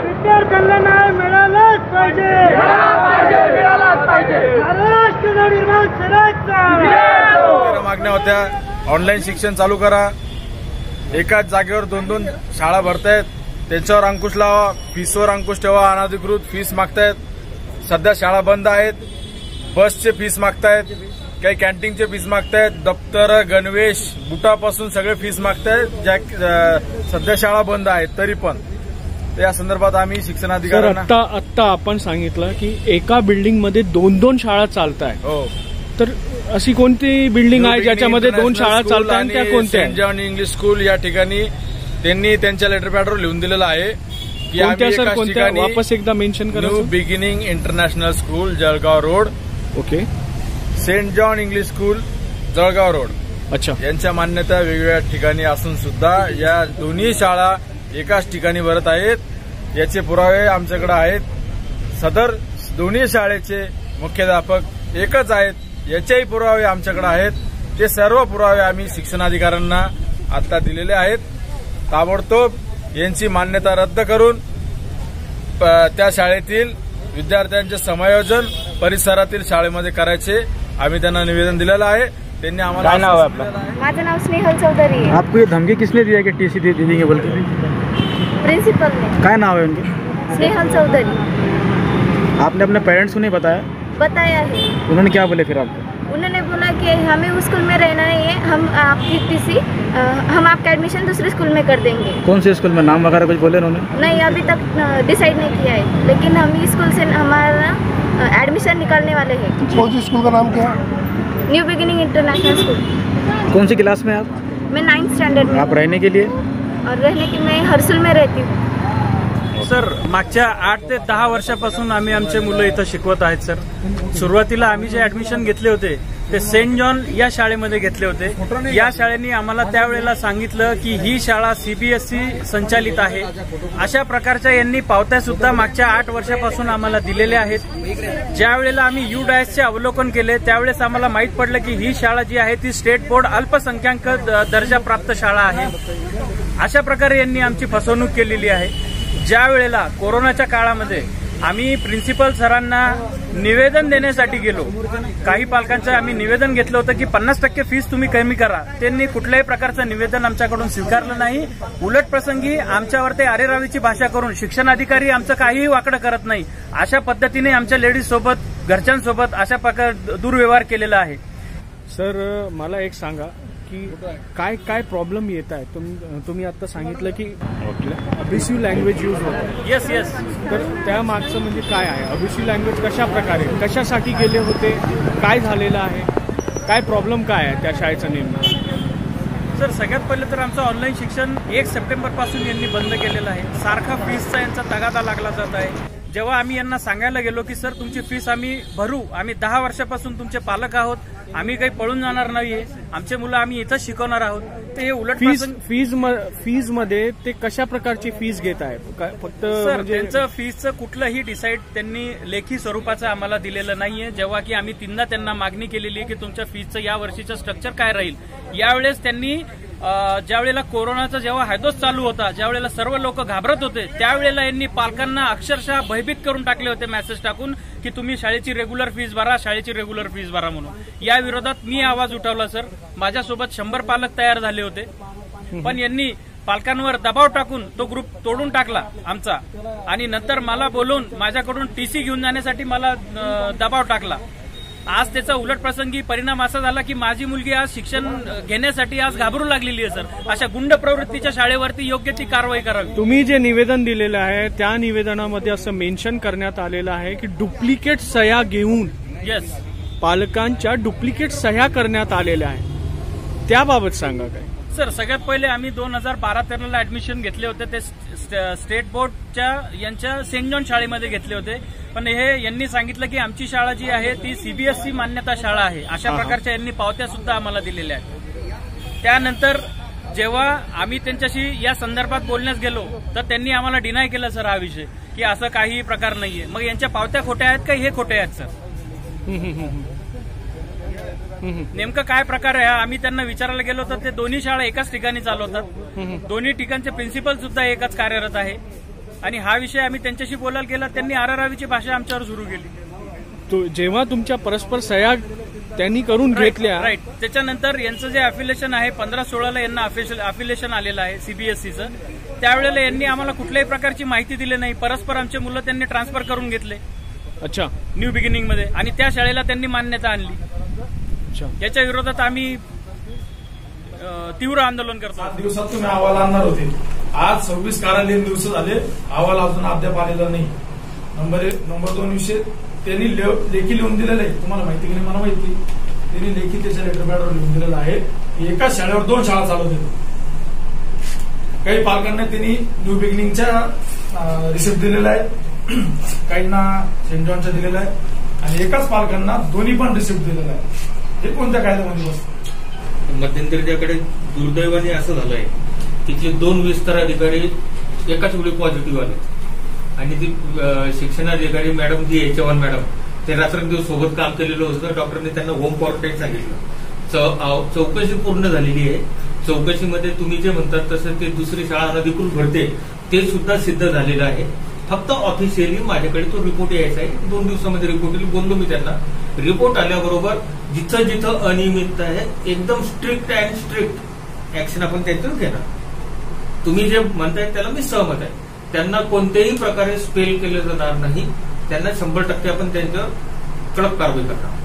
विद्यार्थ्यांना न्याय मिळालाच पाहिजे, महाराष्ट्र नवनिर्माण सेनेचा मागण्या होत्या. ऑनलाईन शिक्षण चालू करा, एकाच जागेवर 2-2 शाळा भरतायत, त्यांच्यावर अंकुश लावा, फीसवर अंकुश ठेवा. अनधिकृत फीस मागतायत. सध्या शाळा बंद आहेत, बसचे फीस मागतायत, काही कॅन्टीनचे फीस मागतायत, दप्तर गणवेश बुटापासून सगळे फीस मागतायत. ज्या सध्या शाळा बंद आहेत तरी पण या संदर्भात आम्ही शिक्षणाधिकाऱ्यांना आत्ता आपण सांगितलं की एका बिल्डिंग मध्ये 2-2 शाळा चालत आहेत. हो, तर अशी कोणती बिल्डिंग आहे ज्याच्यामध्ये 2 शाळा चालत आहेत, त्या कोणत्या? सेंट जॉन इंग्लिश स्कूल या ठिकाणी त्यांनी त्यांच्या लेटर पॅडवर लिहून दिलेलं आहे की कोणत्या सर, कोणत्या वापस एकदा मेन्शन करा. New beginning international school Jalgaon road. Okay. Saint John English school Jalgaon road. अच्छा. यांच्या मान्यता वेगवेगळ्या ठिकाणी असून सुद्धा या दोन्ही शाळा एकाच ठिकाणी भरत आहेत. याचे पुरावे आमच्याकडे आहेत. सदर दोन्ही शाळेचे मुख्याध्यापक एकच आहेत, याचेही पुरावे आमच्याकडे आहेत. ते सर्व पुरावे आम्ही शिक्षणाधिकाऱ्यांना आता दिलेले आहेत. ताबडतोब यांची मान्यता रद्द करून त्या शाळेतील विद्यार्थ्यांचे समायोजन परिसरातील शाळेमध्ये करायचे आम्ही त्यांना निवेदन दिलेलं आहे. त्यांनी आम्हाला. काय नाव आहे आपलं? माझं नाव स्नेहल चौधरी है. आपको ये धमकी किसने दिया कि टीसी दे देंगे बोल के? प्रिंसिपल ने. क्या नाम है उनके? स्नेहल चौधरी. आपने अपने पेरेंट्स को नहीं बताया? बताया है. उन्होंने क्या बोले फिर आपको? उन्होंने बोला कि हमें उस स्कूल में रहना नहीं है, हम आपकी टीसी हम आपका एडमिशन दूसरे स्कूल में कर देंगे. कौन से स्कूल में? नाम वगैरह कुछ बोले उन्होंने? नहीं, अभी तक डिसाइड नहीं किया है, लेकिन हम इस स्कूल से हमारा एडमिशन निकालने वाले हैं. कौन सी स्कूल का नाम क्या है? New beginning international school. कौन सी क्लास में आप? मैं 9th स्टँडर्ड में. आप रहने के लिए? और रहने की मैं हर्सुल में रहती हूँ. सर, मागच्या 8 ते 10 वर्षापासून आम्ही आमचे मुलं इथं शिकवत आहेत. सर, सुरुवातीला आम्ही जे ऍडमिशन घेतले होते ते सेंट जॉन या शाळेमध्ये घेतले होते. या शाळेने आम्हाला त्यावेळेला सांगितलं की ही शाळा सीबीएसई संचालित आहे. अशा प्रकारच्या यांनी पावत्या सुद्धा मागच्या 8 वर्षापासून आम्हाला दिलेल्या आहेत. ज्या वेळेला आम्ही UDAISचे अवलोकन केले त्यावेळेस आम्हाला माहीत पडलं की ही शाळा जी आहे ती स्टेट बोर्ड अल्पसंख्याक दर्जा प्राप्त शाळा आहे. अशा प्रकारे यांनी आमची फसवणूक केलेली आहे. ज्या वेळेला कोरोनाच्या काळामध्ये आम्ही प्रिन्सिपल सरांना निवेदन देण्यासाठी गेलो, काही पालकांचं आम्ही निवेदन घेतलं होतं की 50% फीस तुम्ही कमी करा. त्यांनी कुठल्याही प्रकारचं निवेदन आमच्याकडून स्वीकारलं नाही. उलट प्रसंगी आमच्यावर ते अरेरावीची भाषा करून शिक्षणाधिकारी आमचं काहीही वाकडं करत नाही अशा पद्धतीने आमच्या लेडीज सोबत, घरच्यांसोबत अशा प्रकार दुर्व्यवहार केलेला आहे. सर, मला एक सांगा की काय काय प्रॉब्लेम येत आहे? तुम्ही आता सांगितलं की अबिसिव्ह लँग्वेज यूज होत. Yes yes. तर त्या मागचं म्हणजे काय आहे? अबिसिव्ह लँग्वेज कशा प्रकारे, कशासाठी गेले होते, काय झालेलं आहे, काय प्रॉब्लेम काय आहे त्या शाळेचा नेमका? सर, सगळ्यात पहिले तर आमचं ऑनलाईन शिक्षण 1 सप्टेंबरपासून यांनी बंद केलेलं आहे. सारखा फीसचा यांचा तगादा लागला जात आहे. जेव्हा आम्ही यांना सांगायला गेलो की सर तुमची फीस आम्ही भरू, आम्ही 10 वर्षापासून तुमचे पालक आहोत, आम्ही काही पळून जाणार नाहीये, आमचे मुलं आम्ही इथं शिकवणार आहोत, तर हे उलट फीज मध्ये ते कशा प्रकारची फीस घेत आहे? फक्त सर त्यांचं फीसचं कुठलंही डिसाईड त्यांनी लेखी स्वरूपाचं आम्हाला दिलेलं नाहीये. जेव्हा की आम्ही 3दा त्यांना मागणी केलेली आहे की तुमच्या फीसचं या वर्षीचं स्ट्रक्चर काय राहील. यावेळेस त्यांनी ज्यावेळेला कोरोनाचा जेव्हा हायदोस चालू होता, ज्यावेळेला सर्व लोक घाबरत होते, त्यावेळेला यांनी पालकांना अक्षरशः भयभीत करून टाकले होते मेसेज टाकून की तुम्ही शाळेची रेग्युलर फीस भरा, शाळेची रेग्युलर फीस भरा म्हणून. या विरोधात मी आवाज उठवला सर. माझ्यासोबत 100 पालक तयार झाले होते, पण यांनी पालकांवर दबाव टाकून तो ग्रुप तोडून टाकला आमचा आणि नंतर मला बोलून माझ्याकडून टीसी घेऊन जाण्यासाठी मला दबाव टाकला. आज त्याचा उलट प्रसंगी परिणाम असा झाला की माझी मुलगी आज शिक्षण घेण्यासाठी आज घाबरू लागलेली आहे सर. अशा गुंड प्रवृत्तीच्या शाळेवरती योग्य ती कारवाई करावी. तुम्ही जे निवेदन दिलेलं आहे त्या निवेदनामध्ये असं मेन्शन करण्यात आलेलं आहे की डुप्लिकेट सह्या घेऊन येस पालकांच्या डुप्लिकेट सह्या करण्यात आलेल्या आहे. त्याबाबत सांगा काय? सर, सगळ्यात पहिले आम्ही 2012-13ला ऍडमिशन घेतले होते ते स्टेट बोर्डच्या यांच्या सेंट जॉन शाळेमध्ये घेतले होते. पण हे यांनी सांगितलं की आमची शाळा जी आहे ती सीबीएसई मान्यता शाळा आहे. अशा प्रकारच्या यांनी पावत्या सुद्धा आम्हाला दिलेल्या आहेत. त्यानंतर जेव्हा आम्ही त्यांच्याशी या संदर्भात बोलण्यास गेलो तर त्यांनी आम्हाला डिनाय केलं सर हा विषय की असं काही प्रकार नाहीये. मग यांच्या पावत्या खोट्या आहेत का हे खोटे आहेत सर? नेमकं काय प्रकार आहे आम्ही त्यांना विचारायला गेलो तर ते दोन्ही शाळा एकाच ठिकाणी चालवतात. दोन्ही ठिकाणचे प्रिन्सिपल सुद्धा एकच कार्यरत आहे आणि हा विषय आम्ही त्यांच्याशी बोलायला गेला, त्यांनी आरारावीची भाषा आमच्यावर सुरू केली. जेव्हा तुमच्या परस्पर सह्या त्यांनी करून घेतल्या, राईट, त्याच्यानंतर यांचं जे अफिलेशन आहे 15-16 यांना अफिलेशन आलेलं आहे सीबीएसईचं, त्यावेळेला यांनी आम्हाला कुठल्याही प्रकारची माहिती दिली नाही. परस्पर आमचे मुलं त्यांनी ट्रान्सफर करून घेतले. अच्छा, न्यू बिगिनिंग मध्ये, आणि त्या शाळेला त्यांनी मान्यता आणली. अच्छा, याच्या विरोधात आम्ही तीव्र आंदोलन करतो. 7 दिवसात तुम्ही अहवाल आणणार होते. आज 26 कार्यालयीन दिवस झाले, अहवाल अजून अद्याप आलेला नाही. नंबर 2 विषय त्यांनी लेखी लिहून दिलेलं आहे. तुम्हाला माहिती की नाही मला माहिती. त्यांनी लेखी त्याच्या लेटर पॅडवर लिहून दिलेलं आहे. एकाच शाळेवर 2 शाळा चालवते. काही पालकांना त्यांनी न्यू बिगिनिंगच्या रिसिप्ट दिलेला आहे, काहींना सेंट जॉनच्या दिलेला आहे, आणि एकाच पालकांना दोन्ही पण रिसिप्ट दिलेला आहे. हे कोणत्या कायद्यामध्ये बसतं? मध्यंतरीच्याकडे दुर्दैवाने असं झालंय, तिथले 2 विस्तार अधिकारी एकाच वेळी पॉझिटिव्ह आले आणि ती शिक्षणाधिकारी मॅडम जी चव्हाण मॅडम, ते रात्रंदिवस सोबत काम केलेलं होतं. डॉक्टरने त्यांना होम क्वारंटाईन सांगितलं. चौकशी पूर्ण झालेली आहे. चौकशीमध्ये तुम्ही जे म्हणतात तसं ते दुसरी शाळा अनधिकृत भरते ते सुद्धा सिद्ध झालेलं आहे. फक्त ऑफिशियली माझ्याकडे तो रिपोर्ट यायचा आहे. 2 दिवसामध्ये रिपोर्ट येईल. बोललो मी त्यांना, रिपोर्ट आल्याबरोबर जिथं जिथं अनियमित आहे एकदम स्ट्रिक्ट ऍक्शन आपण त्यांच्यावर घेणार. तुम्ही जे म्हणताय त्याला मी सहमत आहे. त्यांना कोणत्याही प्रकारे स्पेल केलं जाणार नाही. त्यांना 100% आपण त्यांच्यावर कडक कारवाई करणार.